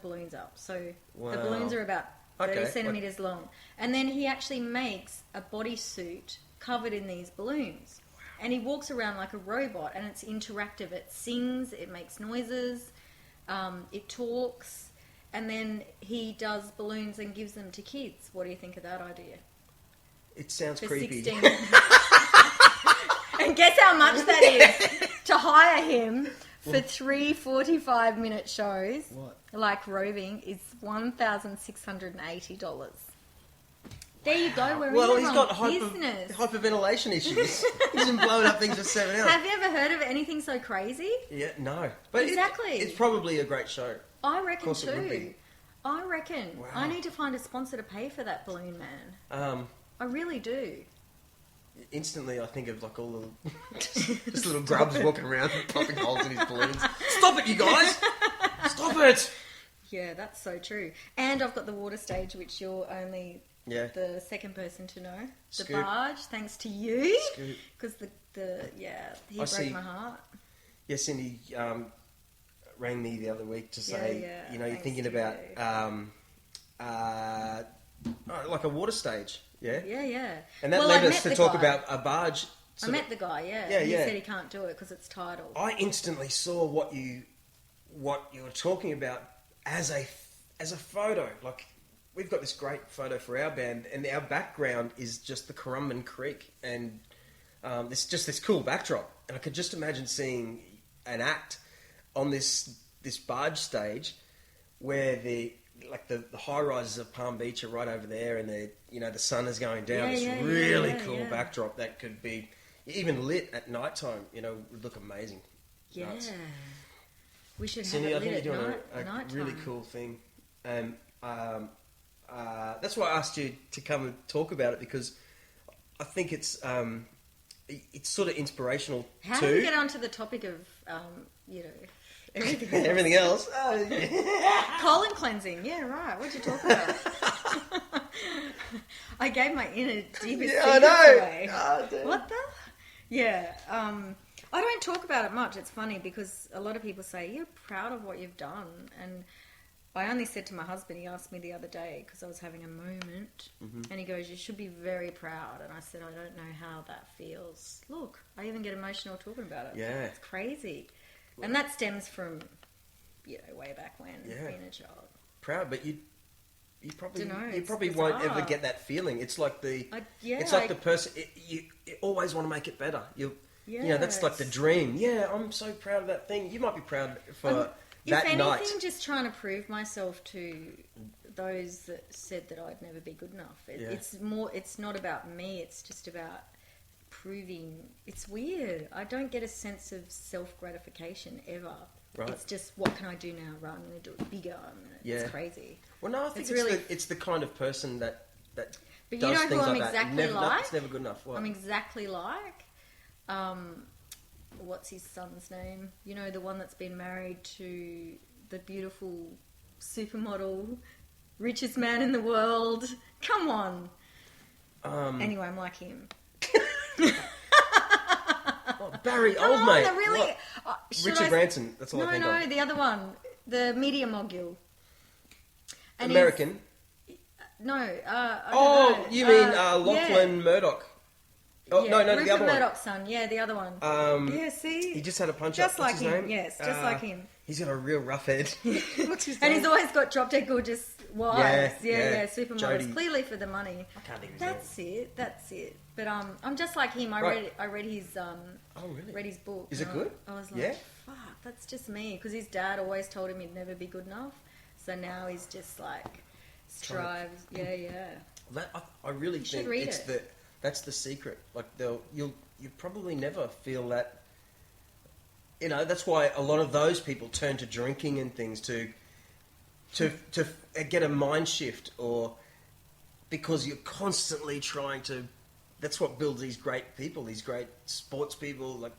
balloons up. So Wow. the balloons are about 30 centimetres long. And then he actually makes a bodysuit covered in these balloons. And he walks around like a robot, and it's interactive. It sings, it makes noises, it talks, and then he does balloons and gives them to kids. What do you think of that idea? It sounds For creepy. 16. And guess how much that is to hire him for 3 45-minute shows. What? Like roving is $1,680. There you go. We're Well, in he's the got wrong business. hyperventilation issues. He's been blowing up things for 7 hours. Have you ever heard of anything so crazy? Yeah, no. But Exactly. It's probably a great show. I reckon Of course it would too. be. I reckon. Wow. I need to find a sponsor to pay for that balloon man. I really do. Instantly, I think of like all the just little grubs walking around popping holes in his balloons. Stop it, you guys! Stop it! Yeah, that's so true. And I've got the water stage, which you're only the second person to know. The Scoop. barge, thanks to you. Scoop. Because he broke my heart. Yeah, Cindy rang me the other week to say, yeah, you're thanks thinking to about like a water stage, yeah? Yeah, yeah. And that led us to talk about a barge. I met the guy, Yeah, he yeah. said he can't do it because it's tidal. I instantly saw what you were talking about as a photo. Like, we've got this great photo for our band, and our background is just the Currumbin Creek, and this cool backdrop. And I could just imagine seeing an act on this barge stage where the high rises of Palm Beach are right over there, and the sun is going down. This really cool backdrop that could be even lit at night time. Would look amazing. Yeah. Nuts. We should have Cindy, it I think lit you're at doing a nighttime. really cool thing, and that's why I asked you to come and talk about it, because I think it's sort of inspirational How too. do we get onto the topic of everything else? Everything else. Colon cleansing. Yeah, right. What'd you talk about? I gave my inner deepest secrets away. Oh, What the? Yeah. I don't talk about it much. It's funny because a lot of people say, you're proud of what you've done. And I only said to my husband, he asked me the other day because I was having a moment, and he goes, you should be very proud. And I said, I don't know how that feels. Look, I even get emotional talking about it. Yeah. It's crazy. And that stems from, way back when, being a child. Proud, but you probably Dunno, won't bizarre. ever get that feeling. It's like the person you always want to make it better. That's like the dream. Yeah, I'm so proud of that thing. You might be proud for that if anything, night. just trying to prove myself to those that said that I'd never be good enough. It's not about me. It's just about proving. It's weird. I don't get a sense of self-gratification ever. Right. It's just, what can I do now? Right, I'm going to do it bigger. It's crazy. Well, no, I think it's the kind of person that But does you know things who I'm like exactly that. like? It's never good enough. What? I'm exactly like. What's his son's name? The one that's been married to the beautiful supermodel, richest man in the world. Come on. Anyway, I'm like him. Barry, old mate. Really, Richard Branson. That's all I think of. No, the other one, the media mogul. And American. No. I don't know. You mean Lachlan Murdoch? Oh, no, Rupert the other one. Murdoch's son. Yeah, the other one. See? He just had a punch just up. like What's his him. name? Yes, just like him. He's got a real rough head. What's his And name? he's always got drop dead gorgeous wives. Yeah, supermodels. Jody. Clearly for the money. I can't think of his name. That's it. But I'm just like him. I read his really? read his book. Is it good? I was like, fuck, that's just me. Because his dad always told him he'd never be good enough. So now he's just like strives. Yeah. I really think that's the secret. Like you probably never feel that. That's why a lot of those people turn to drinking and things to get a mind shift, or because you're constantly trying to. That's what builds these great people, these great sports people. Like,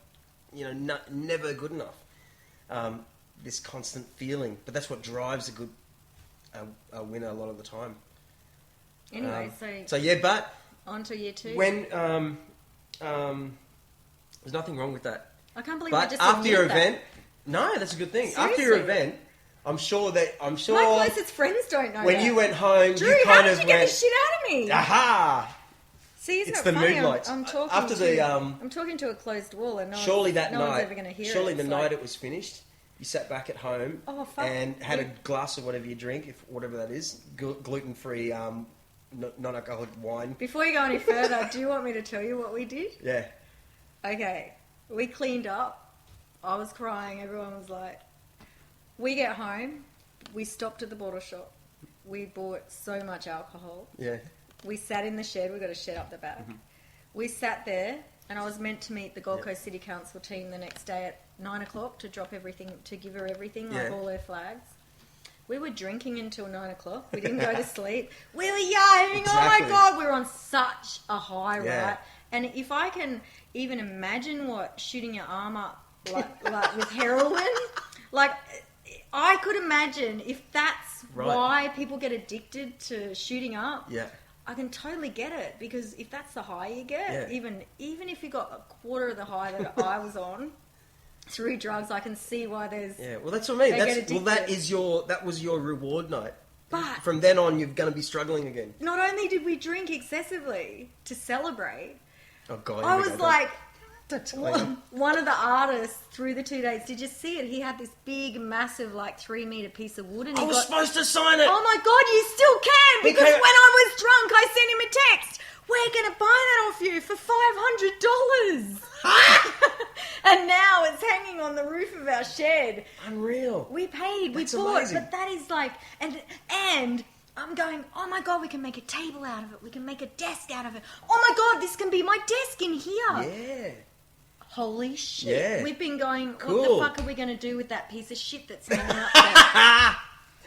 never good enough. This constant feeling, but that's what drives a winner a lot of the time. Anyway, but on to year 2. When there's nothing wrong with that. I can't believe But I just after your admitted event, no, that's a good thing. Seriously? After your event, I'm sure. My closest friends don't know when that. you went home, Drew, you how kind did of you get went, the shit out of me? aha! See, isn't It's it the funny? mood lights. I'm talking After to, the, I'm talking to a closed wall, and no surely one's, that no night, one's ever going to hear surely it. the It's night like, it was finished, you sat back at home Oh, fuck. and had a glass of whatever you drink, if whatever that is, gluten free, non-alcoholic wine. Before you go any further, do you want me to tell you what we did? Yeah. Okay, we cleaned up. I was crying. Everyone was like, we get home. We stopped at the bottle shop. We bought so much alcohol. Yeah. We sat in the shed. We got a shed up the back. Mm-hmm. We sat there, and I was meant to meet the Gold Coast City Council team the next day at 9 o'clock to drop everything, to give her everything, like all her flags. We were drinking until 9 o'clock. We didn't go to sleep. We were yelling. Exactly. Oh my God, we were on such a high, right? And if I can even imagine what shooting your arm up like with heroin, like I could imagine if that's why people get addicted to shooting up. Yeah. I can totally get it, because if that's the high you get, even if you got a quarter of the high that I was on through drugs, I can see why there's. Yeah, well, that's what I mean. That was your reward night. But from then on, you're going to be struggling again. Not only did we drink excessively to celebrate, oh God, I was like. One of the artists through the 2 days, did you see it? He had this big, massive, like 3-meter piece of wood, and I was supposed to sign it. Oh my God, you still can, because when I was drunk, I sent him a text. We're going to buy that off you for $500. And now it's hanging on the roof of our shed. Unreal. We paid, we bought, amazing. But that is like, and I'm going, oh my God, we can make a table out of it. We can make a desk out of it. Oh my God, this can be my desk in here. Yeah. Holy shit. Yeah. We've been going, what the fuck are we going to do with that piece of shit that's hanging up there?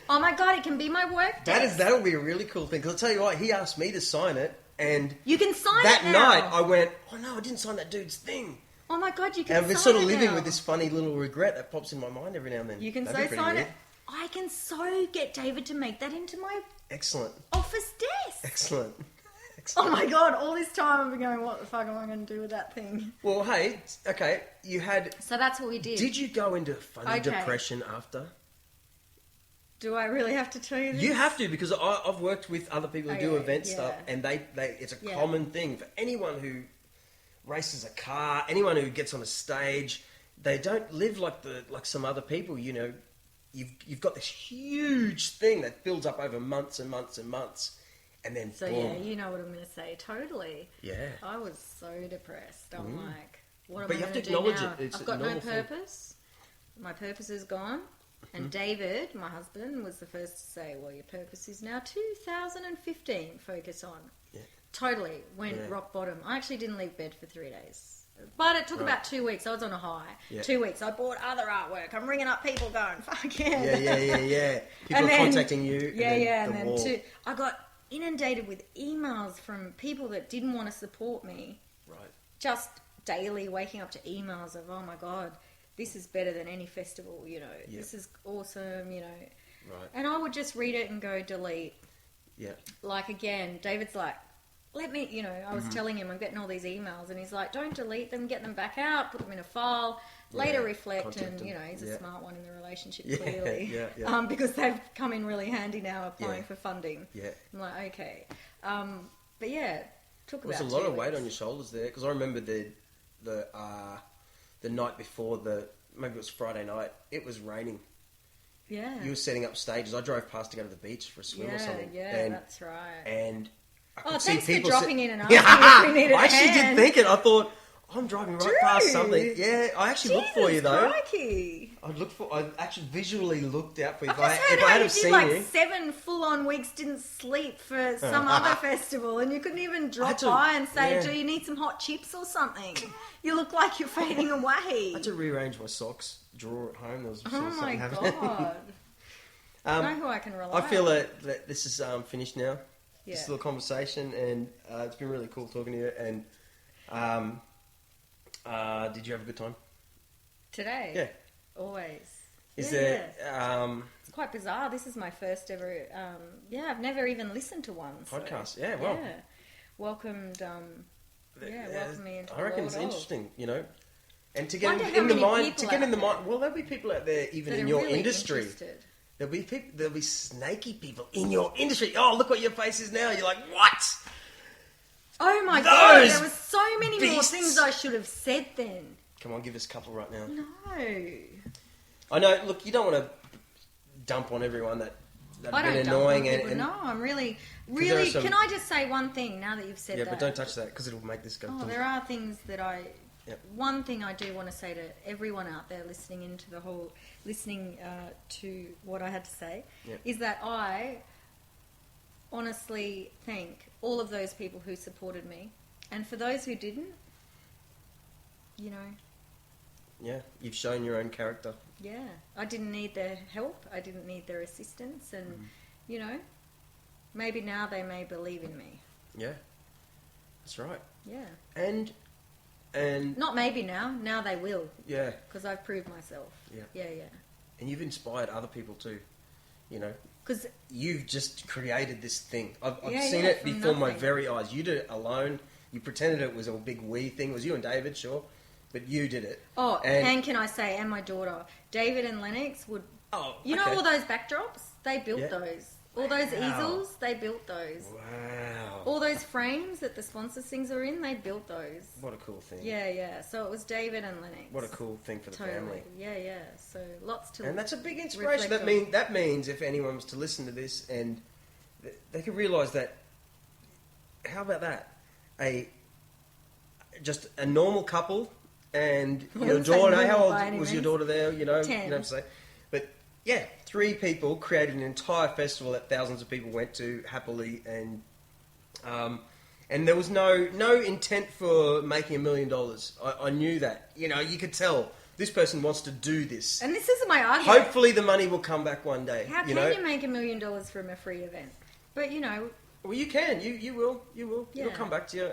Oh my God, it can be my work desk. That'll be a really cool thing. Because I'll tell you what, he asked me to sign it. And you can sign it now. That night, I went, oh no, I didn't sign that dude's thing. Oh my God, you can sign it now. And I've been sort of living with this funny little regret that pops in my mind every now and then. You can sign it. I can get David to make that into my office desk. Excellent. Oh my God, all this time I've been going, what the fuck am I going to do with that thing? Well, hey, okay, you had... So that's what we did. Did you go into funny depression after? Do I really have to tell you this? You have to, because I've worked with other people who do event stuff, and it's a common thing for anyone who races a car, anyone who gets on a stage. They don't live like some other people. You know, you've got this huge thing that builds up over months and months and months, and then boom. Yeah, you know what I'm going to say. Totally. Yeah. I was so depressed. I'm like, what am I going to do now? But you have to acknowledge it. I've got no purpose. My purpose is gone. And David, my husband, was the first to say, well, your purpose is now 2015, focus on. Yeah. Totally went rock bottom. I actually didn't leave bed for 3 days. But it took about 2 weeks. I was on a high. Yeah. 2 weeks. I bought other artwork. I'm ringing up people going, fuck yeah. Yeah. People are contacting you. I got inundated with emails from people that didn't want to support me. Right. Just daily waking up to emails of, oh my God, this is better than any festival, you know. Yep. This is awesome, you know. Right. And I would just read it and go delete. Yeah. Like, again, David's like, let me, you know, I was telling him I'm getting all these emails, and he's like, don't delete them, get them back out, put them in a file, later reflect, and, you know, he's a smart one in the relationship, clearly. Because they've come in really handy now applying for funding. Yeah. I'm like, okay. But yeah, took about 2 weeks. There's a lot of weight on your shoulders there, because I remember the night before, maybe it was Friday night, it was raining. Yeah. You were setting up stages. I drove past to go to the beach for a swim or something. Yeah, that's right. And I could see people... Thanks for dropping in and asking if we needed a hand. I actually did think it. I thought, I'm driving right past something. Yeah, I actually looked for you, though. Crikey. I actually visually looked out for you. If I had have seen you... 7 full-on weeks, didn't sleep for some other festival, and you couldn't even drop by and say, do you need some hot chips or something? You look like you're fading away. I had to rearrange my socks drawer at home. There was something happening. God. Know who I can rely on. I feel that this is finished now. Yeah. This little conversation, and it's been really cool talking to you. And did you have a good time? Today? Yeah. Always. Is there... it's quite bizarre. This is my first ever... I've never even listened to one. Podcast. So, well... Yeah. Welcomed... welcome me into the world. I reckon it's interesting, you know. And to get in the mind... Well, there'll be people out there even in your industry. Interested. There'll be snaky people in your industry. Oh, look what your face is now. You're like, what? Oh my God, Those there were so many more beasts. things I should have said then. Come on, give us a couple right now. No. I know, look, you don't want to dump on everyone that's I don't been dump on annoying. people. And No, I'm really... there are some- Can I just say one thing now that you've said that? yeah, but don't touch that because it'll make this go. Oh, there are things that I... Yep. One thing I do want to say to everyone out there listening into the whole... Listening to what I had to say, Yep. is that I honestly thank all of those people who supported me. And for those who didn't, you know... Yeah, you've shown your own character. Yeah, I didn't need their help. I didn't need their assistance. And, you know, maybe now they may believe in me. Yeah, that's right. Yeah. And Not maybe now. Now they will. yeah, Because I've proved myself. Yeah. Yeah. and you've inspired other people too. You know, Because you've just created this thing. I've Yeah, seen yeah, it from before my nothing. very eyes. You did it alone. You pretended it was a big we thing. It was you and David, sure, but you did it. Oh, And- and can I say, and my daughter, David and Lennox would... Oh, You know okay. all those backdrops? They built Yeah. those. All those Wow. easels, they built those. Wow. All those frames that the sponsors things are in, they built those. What a cool thing. Yeah. So it was David and Lennox. What a cool thing for the Totally. family. Yeah. So lots to... And that's a big inspiration. reflect That means if anyone was to listen to this and they could realise that, how about that? Just a normal couple and I your wouldn't say daughter. How normal old by any was your means. daughter there? You know, 10. you don't have to say. But yeah, 3 people created an entire festival that thousands of people went to happily, and there was no intent for making $1 million. I knew that. You know, you could tell this person wants to do this. And this isn't my argument. Hopefully, the money will come back one day. How you can know? you make $1 million from a free event? But, you know... Well, you can. You will. It'll Yeah. come back to you.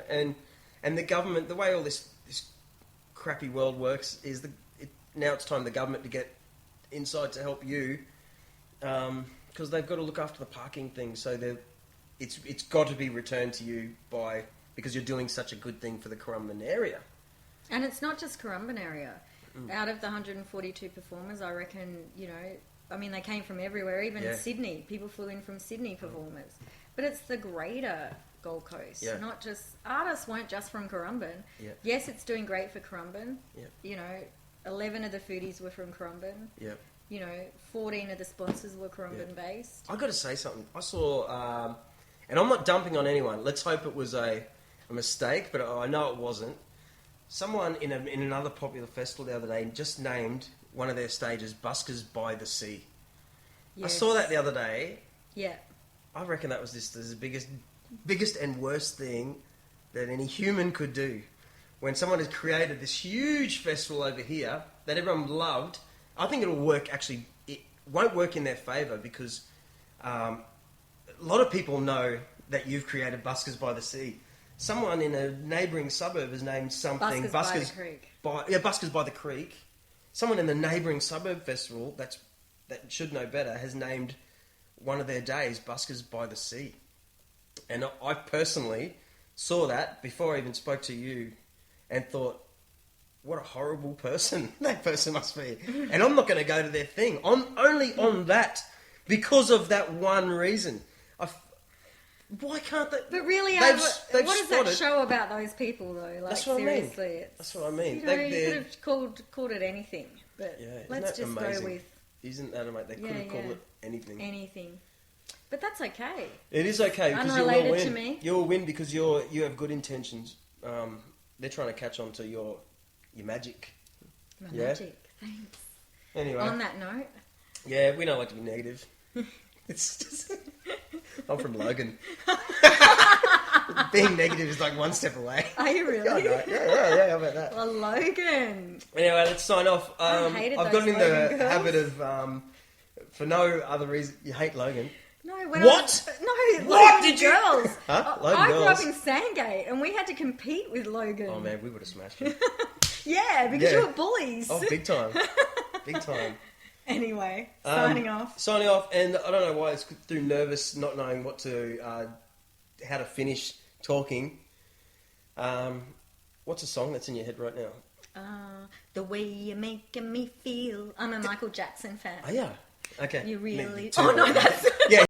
And the government, the way all this crappy world works, is now it's time the government to get inside to help you, because they've got to look after the parking thing. So it's got to be returned to you because you're doing such a good thing for the Currumbin area. And it's not just Currumbin area. Out of the 142 performers, I reckon, you know... I mean, they came from everywhere, even Yeah. Sydney. People flew in from Sydney performers. But it's the greater Gold Coast. Yeah. Not just... Artists weren't just from Currumbin. Yeah. Yes, it's doing great for Currumbin. Yeah. You know, 11 of the foodies were from Currumbin. Yeah. You know, 14 of the sponsors were Currumbin based. I got to say something. I saw, and I'm not dumping on anyone. Let's hope it was a mistake, but I know it wasn't. Someone in another popular festival the other day just named one of their stages Buskers by the Sea. Yes. I saw that the other day. Yeah. I reckon that was the biggest and worst thing that any human could do. When someone has created this huge festival over here that everyone loved, I think it'll work. Actually, it won't work in their favour because a lot of people know that you've created Buskers by the Sea. Someone in a neighbouring suburb has named something Buskers by the Creek. Buskers by the Creek. Someone in the neighbouring suburb festival that should know better has named one of their days Buskers by the Sea. And I personally saw that before I even spoke to you and thought, what a horrible person that person must be. And I'm not going to go to their thing. Only on that, because of that one reason. Why can't they? But really, they've what does that spotted- show about those people, though? Like, That's what I mean. seriously, it's... That's what I mean. You know, you could have called it anything, but Yeah, isn't let's that just amazing? go with Isn't that amazing? They could have called it anything. anything. But that's okay. It is okay because you will Unrelated win. to me. You'll win because you have good intentions. They're trying to catch on to your magic. My Yeah. magic. Thanks. Anyway, On that note, yeah, we don't like to be negative. It's just I'm from Logan. Being negative is like one step away. are you really? I know. Yeah. How about that? Well, Logan. Anyway, let's sign off. I hated I've those gotten in Logan the girls. habit of, for no other reason, you hate Logan. No, when What? No, What Logan did you- girls. Huh? I Logan grew girls. up in Sandgate, and we had to compete with Logan. Oh man, we would have smashed him. Yeah, because Yeah. you were bullies. Oh, big time. Big time. Anyway, signing off. Signing off, and I don't know why it's through nervous, not knowing what to, how to finish talking. What's a song that's in your head right now? The way you're making me feel. I'm a Michael Jackson fan. Oh yeah. Okay. You really... Two Oh, no, words. that's... Yeah.